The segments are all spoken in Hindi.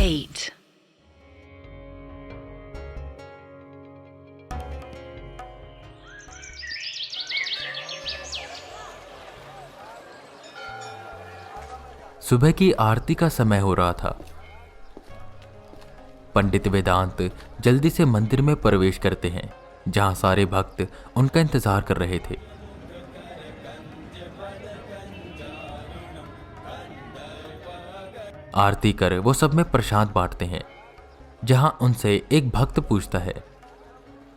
8. सुबह की आरती का समय हो रहा था। पंडित वेदांत जल्दी से मंदिर में प्रवेश करते हैं, जहां सारे भक्त उनका इंतजार कर रहे थे। आरती कर वो सब में प्रसाद बांटते हैं, जहां उनसे एक भक्त पूछता है,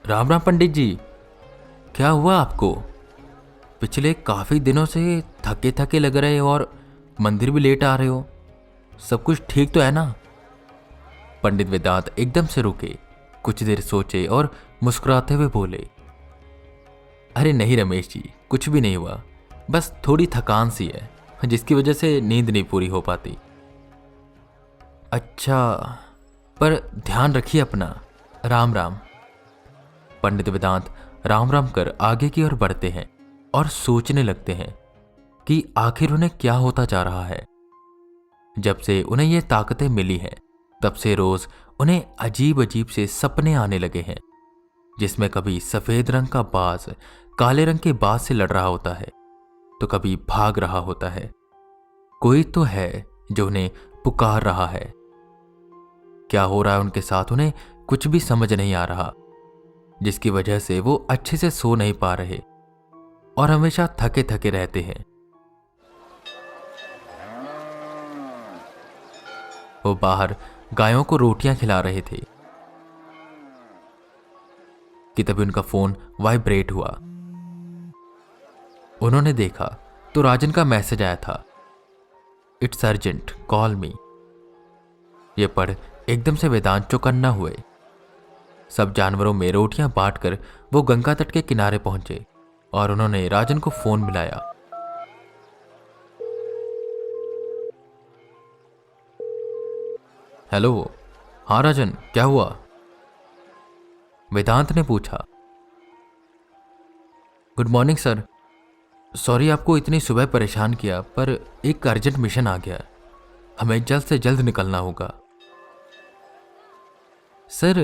राम राम पंडित जी, क्या हुआ आपको? पिछले काफी दिनों से थके थके लग रहे हो और मंदिर भी लेट आ रहे हो। सब कुछ ठीक तो है ना? पंडित वेदांत एकदम से रुके, कुछ देर सोचे और मुस्कुराते हुए बोले, अरे नहीं रमेश जी, कुछ भी नहीं हुआ, बस थोड़ी थकान सी है, जिसकी वजह से नींद नहीं पूरी हो पाती। अच्छा, पर ध्यान रखिए अपना। राम राम। पंडित वेदांत राम राम कर आगे की ओर बढ़ते हैं और सोचने लगते हैं कि आखिर उन्हें क्या होता जा रहा है। जब से उन्हें ये ताकतें मिली हैं, तब से रोज उन्हें अजीब अजीब से सपने आने लगे हैं, जिसमें कभी सफेद रंग का बाज काले रंग के बाज से लड़ रहा होता है, तो कभी भाग रहा होता है। कोई तो है जो उन्हें पुकार रहा है। क्या हो रहा है उनके साथ उन्हें कुछ भी समझ नहीं आ रहा, जिसकी वजह से वो अच्छे से सो नहीं पा रहे और हमेशा थके थके रहते हैं। वो बाहर गायों को रोटियां खिला रहे थे कि तभी उनका फोन वाइब्रेट हुआ। उन्होंने देखा तो राजन का मैसेज आया था, इट्स अर्जेंट, कॉल मी। ये पढ़ एकदम से वेदांत चौकन्ना हुए। सब जानवरों में रोटियां बांटकर वो गंगा तट के किनारे पहुंचे और उन्होंने राजन को फोन मिलाया। हेलो, हाँ राजन, क्या हुआ? वेदांत ने पूछा। गुड मॉर्निंग सर, सॉरी आपको इतनी सुबह परेशान किया, पर एक अर्जेंट मिशन आ गया, हमें जल्द से जल्द निकलना होगा। सर,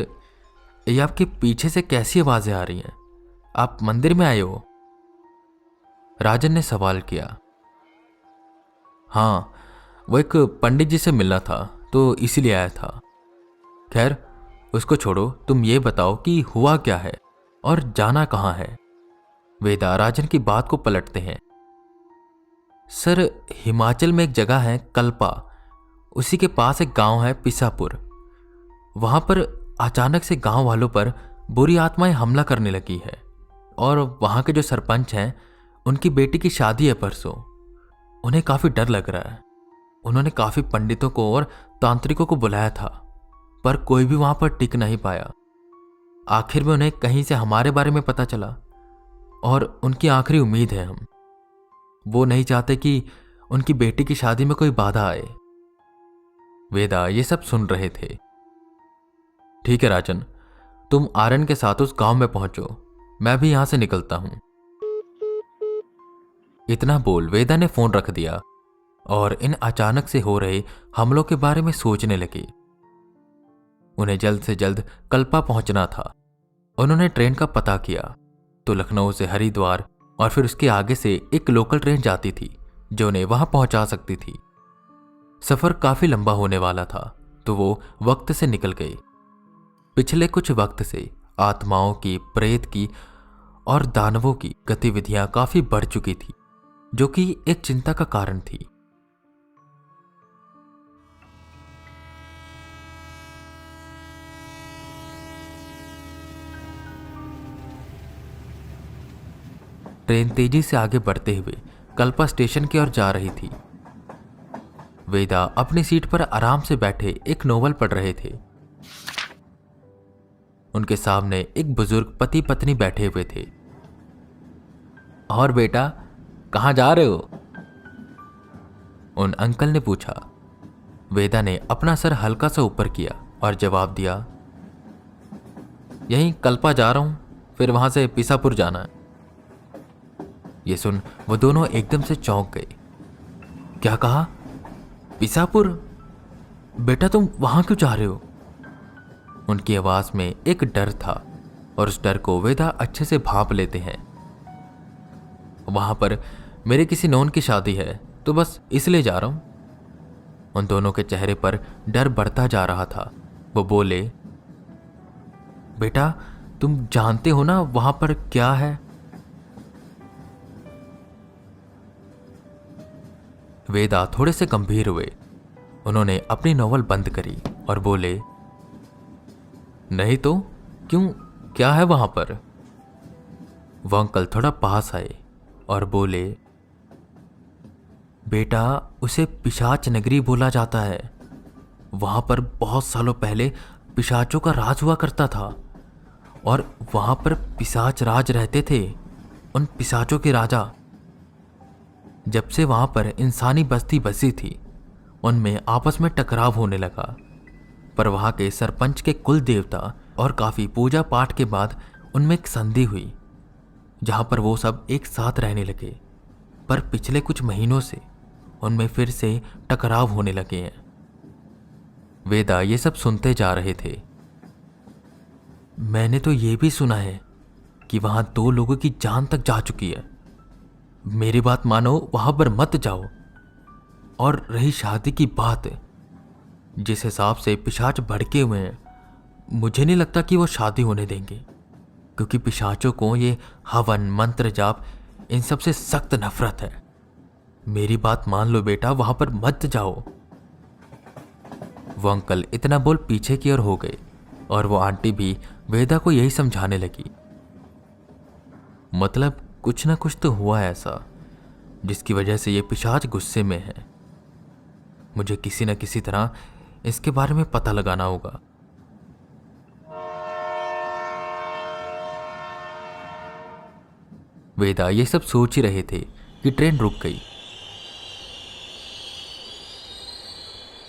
ये आपके पीछे से कैसी आवाजें आ रही हैं? आप मंदिर में आए हो? राजन ने सवाल किया। हाँ, वो एक पंडित जी से मिलना था तो इसीलिए आया था। खैर, उसको छोड़ो, तुम ये बताओ कि हुआ क्या है और जाना कहाँ है? वेदा राजन की बात को पलटते हैं। सर, हिमाचल में एक जगह है कल्पा, उसी के पास एक गांव है पिसापुर। वहां पर अचानक से गांव वालों पर बुरी आत्माएं हमला करने लगी है और वहां के जो सरपंच हैं, उनकी बेटी की शादी है परसों। उन्हें काफी डर लग रहा है। उन्होंने काफी पंडितों को और तांत्रिकों को बुलाया था, पर कोई भी वहां पर टिक नहीं पाया। आखिर में उन्हें कहीं से हमारे बारे में पता चला और उनकी आखिरी उम्मीद है हम। वो नहीं चाहते कि उनकी बेटी की शादी में कोई बाधा आए। वेदा ये सब सुन रहे थे। ठीक है राजन, तुम आर्यन के साथ उस गांव में पहुंचो, मैं भी यहां से निकलता हूं। इतना बोल वेदा ने फोन रख दिया और इन अचानक से हो रहे हमलों के बारे में सोचने लगी। उन्हें जल्द से जल्द कल्पा पहुंचना था। उन्होंने ट्रेन का पता किया तो लखनऊ से हरिद्वार और फिर उसके आगे से एक लोकल ट्रेन जाती थी जो उन्हें वहां पहुंचा सकती थी। सफर काफी लंबा होने वाला था तो वो वक्त से निकल गए। पिछले कुछ वक्त से आत्माओं की, प्रेत की और दानवों की गतिविधियां काफी बढ़ चुकी थी, जो कि एक चिंता का कारण थी। ट्रेन तेजी से आगे बढ़ते हुए कल्पा स्टेशन की ओर जा रही थी। वेदा अपनी सीट पर आराम से बैठे एक नोवेल पढ़ रहे थे। उनके सामने एक बुजुर्ग पति पत्नी बैठे हुए थे। और बेटा, कहां जा रहे हो? उन अंकल ने पूछा। वेदा ने अपना सर हल्का सा ऊपर किया और जवाब दिया, यहीं कल्पा जा रहा हूं, फिर वहां से पिसापुर जाना है। ये सुन वो दोनों एकदम से चौंक गए। क्या कहा? पिसापुर? बेटा तुम वहां क्यों जा रहे हो? उनकी आवाज में एक डर था और उस डर को वेदा अच्छे से भांप लेते हैं। वहां पर मेरे किसी नॉन की शादी है तो बस इसलिए जा रहा हूं। उन दोनों के चेहरे पर डर बढ़ता जा रहा था। वो बोले, बेटा तुम जानते हो ना वहां पर क्या है? वेदा थोड़े से गंभीर हुए। उन्होंने अपनी नॉवल बंद करी और बोले, नहीं तो क्यों, क्या है वहां पर? वह अंकल थोड़ा पास आए और बोले, बेटा उसे पिशाच नगरी बोला जाता है। वहां पर बहुत सालों पहले पिशाचों का राज हुआ करता था और वहां पर पिशाच राज रहते थे। उन पिशाचों के राजा। जब से वहां पर इंसानी बस्ती बसी थी उनमें आपस में टकराव होने लगा, पर वहां के सरपंच के कुल देवता और काफी पूजा पाठ के बाद उनमें एक संधि हुई जहां पर वो सब एक साथ रहने लगे। पर पिछले कुछ महीनों से उनमें फिर से टकराव होने लगे हैं। वेदा ये सब सुनते जा रहे थे। मैंने तो ये भी सुना है कि वहां 2 लोगों की जान तक जा चुकी है। मेरी बात मानो, वहां पर मत जाओ। और रही शादी की बात, जिस हिसाब से पिशाच भड़के हुए हैं, मुझे नहीं लगता कि वो शादी होने देंगे, क्योंकि पिशाचों को ये हवन मंत्र जाप इन सब से सख्त नफरत है। मेरी बात मान लो बेटा, वहां पर मत जाओ। वो अंकल इतना बोल पीछे की ओर हो गए और वो आंटी भी वेदा को यही समझाने लगी। मतलब कुछ ना कुछ तो हुआ है ऐसा जिसकी वजह से ये पिशाच गुस्से में है। मुझे किसी न किसी तरह इसके बारे में पता लगाना होगा। वेदा ये सब सोच ही रहे थे कि ट्रेन रुक गई।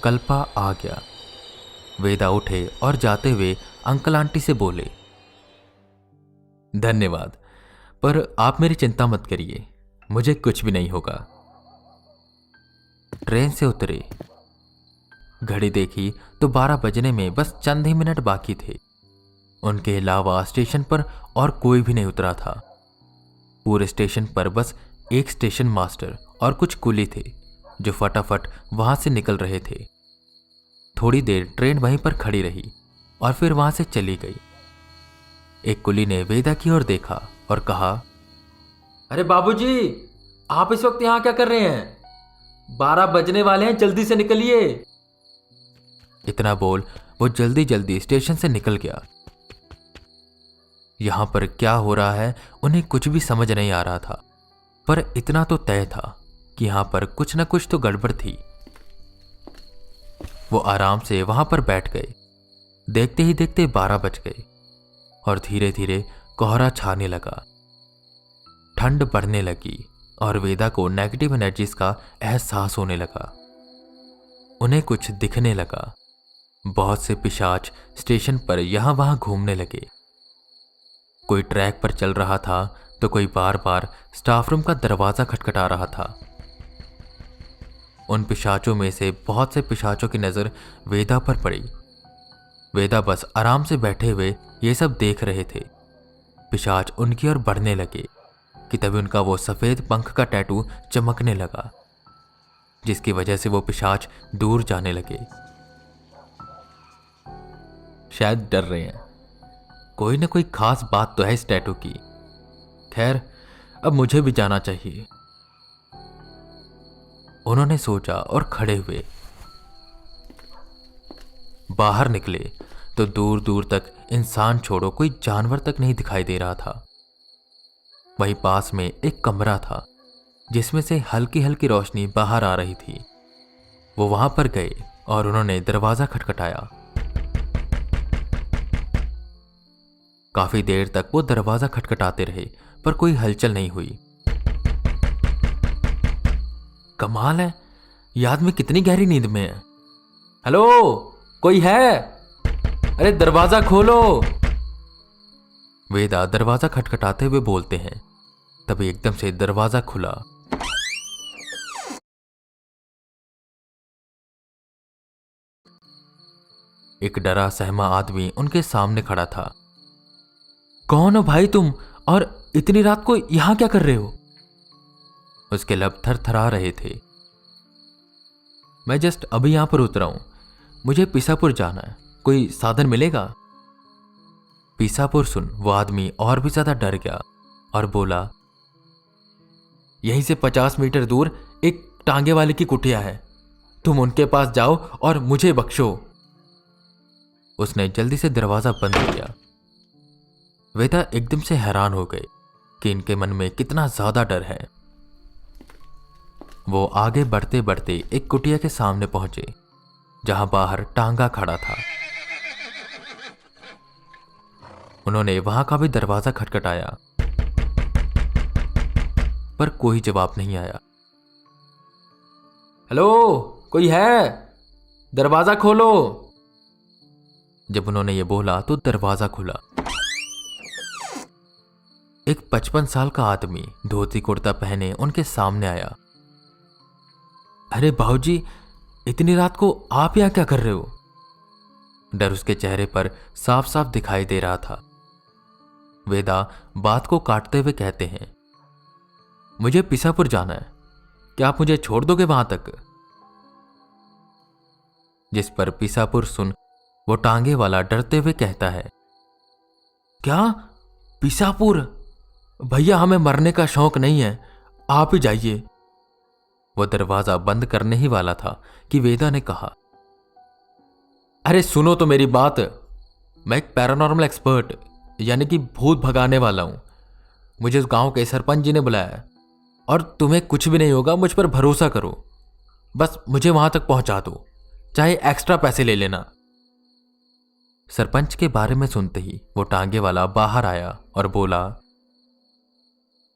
कल्पा आ गया। वेदा उठे और जाते हुए अंकल आंटी से बोले, धन्यवाद, पर आप मेरी चिंता मत करिए, मुझे कुछ भी नहीं होगा। ट्रेन से उतरे, घड़ी देखी तो 12 बजने में बस चंद ही मिनट बाकी थे। उनके अलावा स्टेशन पर और कोई भी नहीं उतरा था। पूरे स्टेशन पर बस एक स्टेशन मास्टर और कुछ कुली थे जो फटाफट वहां से निकल रहे थे। थोड़ी देर ट्रेन वहीं पर खड़ी रही और फिर वहां से चली गई। एक कुली ने वेदा की ओर देखा और कहा, अरे बाबूजी, आप इस वक्त यहां क्या कर रहे हैं? 12 बजने वाले हैं, जल्दी से निकलिए। इतना बोल वो जल्दी जल्दी स्टेशन से निकल गया। यहां पर क्या हो रहा है उन्हें कुछ भी समझ नहीं आ रहा था, पर इतना तो तय था कि यहां पर कुछ न कुछ तो गड़बड़ थी। वो आराम से वहां पर बैठ गए। देखते ही देखते 12 बज गए और धीरे धीरे कोहरा छाने लगा। ठंड बढ़ने लगी और वेदा को नेगेटिव एनर्जीज का एहसास होने लगा। उन्हें कुछ दिखने लगा। बहुत से पिशाच स्टेशन पर यहां वहां घूमने लगे। कोई ट्रैक पर चल रहा था तो कोई बार बार स्टाफ रूम का दरवाजा खटखटा रहा था। उन पिशाचों में से बहुत से पिशाचों की नजर वेदा पर पड़ी। वेदा बस आराम से बैठे हुए ये सब देख रहे थे। पिशाच उनकी ओर बढ़ने लगे कि तभी उनका वो सफेद पंख का टैटू चमकने लगा, जिसकी वजह से वो पिशाच दूर जाने लगे। शायद डर रहे हैं। कोई ना कोई खास बात तो है इस टैटू की। खैर, अब मुझे भी जाना चाहिए, उन्होंने सोचा और खड़े हुए। बाहर निकले तो दूर दूर तक इंसान छोड़ो कोई जानवर तक नहीं दिखाई दे रहा था। वहीं पास में एक कमरा था जिसमें से हल्की हल्की रोशनी बाहर आ रही थी। वो वहां पर गए और उन्होंने दरवाजा खटखटाया। काफी देर तक वो दरवाजा खटखटाते रहे पर कोई हलचल नहीं हुई। कमाल है, ये आदमी कितनी गहरी नींद में है। हेलो, कोई है? अरे दरवाजा खोलो। वेदा दरवाजा खटखटाते हुए बोलते हैं। तभी एकदम से दरवाजा खुला। एक डरा सहमा आदमी उनके सामने खड़ा था। कौन हो भाई तुम, और इतनी रात को यहां क्या कर रहे हो? उसके लब थरथरा रहे थे। मैं जस्ट अभी यहां पर उतरा हूं, मुझे पीसापुर जाना है, कोई साधन मिलेगा? पीसापुर सुन वो आदमी और भी ज्यादा डर गया और बोला, यहीं से 50 मीटर दूर एक टांगे वाले की कुटिया है, तुम उनके पास जाओ और मुझे बख्शो। उसने जल्दी से दरवाजा बंद किया। वेदा एकदम से हैरान हो गए कि इनके मन में कितना ज्यादा डर है। वो आगे बढ़ते बढ़ते एक कुटिया के सामने पहुंचे जहां बाहर टांगा खड़ा था। उन्होंने वहां का भी दरवाजा खटखटाया पर कोई जवाब नहीं आया। हेलो, कोई है? दरवाजा खोलो। जब उन्होंने ये बोला तो दरवाजा खुला। एक 55 साल का आदमी धोती कुर्ता पहने उनके सामने आया। अरे बाबूजी, इतनी रात को आप यहां क्या कर रहे हो? डर उसके चेहरे पर साफ साफ दिखाई दे रहा था। वेदा बात को काटते हुए कहते हैं, मुझे पीसापुर जाना है, क्या आप मुझे छोड़ दोगे वहां तक? जिस पर पीसापुर सुन वो टांगे वाला डरते हुए कहता है, क्या पीसापुर? भैया, हमें मरने का शौक नहीं है, आप ही जाइए। वो दरवाजा बंद करने ही वाला था कि वेदा ने कहा, अरे सुनो तो मेरी बात, मैं एक पैरानॉर्मल एक्सपर्ट यानी कि भूत भगाने वाला हूं। मुझे उस गांव के सरपंच जी ने बुलाया है और तुम्हें कुछ भी नहीं होगा, मुझ पर भरोसा करो, बस मुझे वहां तक पहुंचा दो, चाहे एक्स्ट्रा पैसे ले लेना। सरपंच के बारे में सुनते ही वो टांगे वाला बाहर आया और बोला,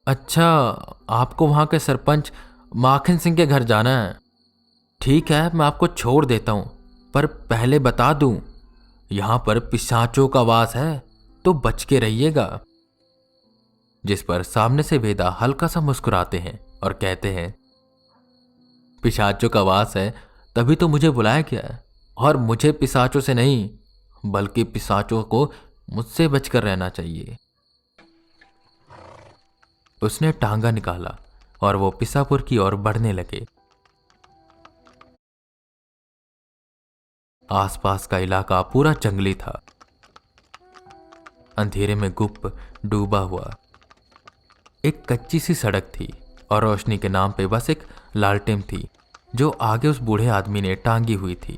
अच्छा, आपको वहां के सरपंच माखन सिंह के घर जाना है? ठीक है, मैं आपको छोड़ देता हूं, पर पहले बता दूं, यहां पर पिशाचों का वास है, तो बच के रहिएगा। जिस पर सामने से वेदा हल्का सा मुस्कुराते हैं और कहते हैं, पिशाचों का वास है तभी तो मुझे बुलाया गया है, और मुझे पिशाचों से नहीं बल्कि पिशाचों को मुझसे बचकर रहना चाहिए। उसने टांगा निकाला और वो पिसापुर की ओर बढ़ने लगे। आसपास का इलाका पूरा जंगली था, अंधेरे में गुप्त डूबा हुआ। एक कच्ची सी सड़क थी और रोशनी के नाम पे बस एक लालटेन थी जो आगे उस बूढ़े आदमी ने टांगी हुई थी।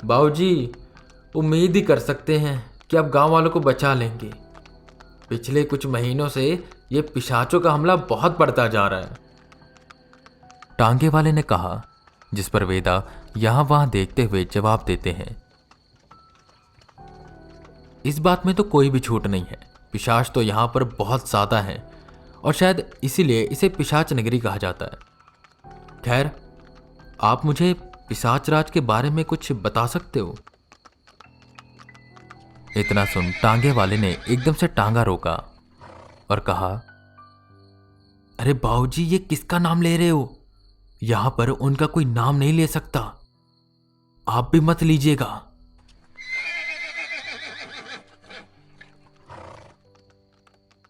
बाबूजी, उम्मीद ही कर सकते हैं कि आप गांव वालों को बचा लेंगे। पिछले कुछ महीनों से ये पिशाचों का हमला बहुत बढ़ता जा रहा है। टांगे वाले ने कहा, जिस पर वेदा यहां वहां देखते हुए जवाब देते हैं, इस बात में तो कोई भी छूट नहीं है, पिशाच तो यहां पर बहुत ज्यादा है और शायद इसीलिए इसे पिशाच नगरी कहा जाता है। खैर, आप मुझे पिशाच राज के बारे में कुछ बता सकते हो? इतना सुन टांगे वाले ने एकदम से टांगा रोका और कहा, अरे बाबूजी, ये किसका नाम ले रहे हो? यहां पर उनका कोई नाम नहीं ले सकता, आप भी मत लीजिएगा।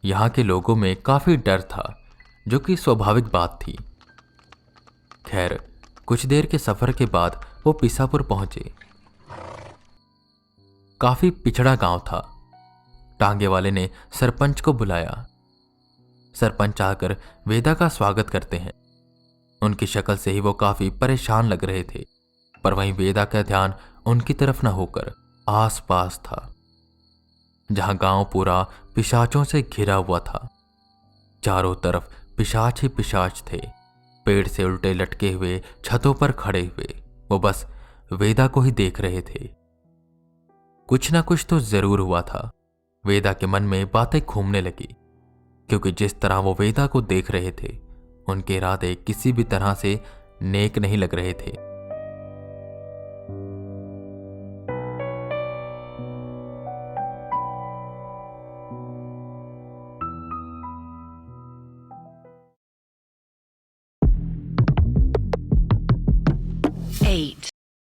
यहां के लोगों में काफी डर था, जो कि स्वाभाविक बात थी। खैर, कुछ देर के सफर के बाद वो पीसापुर पहुंचे। काफी पिछड़ा गांव था। टांगे वाले ने सरपंच को बुलाया। सरपंच आकर वेदा का स्वागत करते हैं। उनकी शक्ल से ही वो काफी परेशान लग रहे थे, पर वहीं वेदा का ध्यान उनकी तरफ न होकर आसपास था, जहां गांव पूरा पिशाचों से घिरा हुआ था। चारों तरफ पिशाच ही पिशाच थे, पेड़ से उल्टे लटके हुए, छतों पर खड़े हुए। वो बस वेदा को ही देख रहे थे। कुछ ना कुछ तो जरूर हुआ था। वेदा के मन में बातें घूमने लगी, क्योंकि जिस तरह वो वेदा को देख रहे थे, उनके इरादे किसी भी तरह से नेक नहीं लग रहे थे। eight,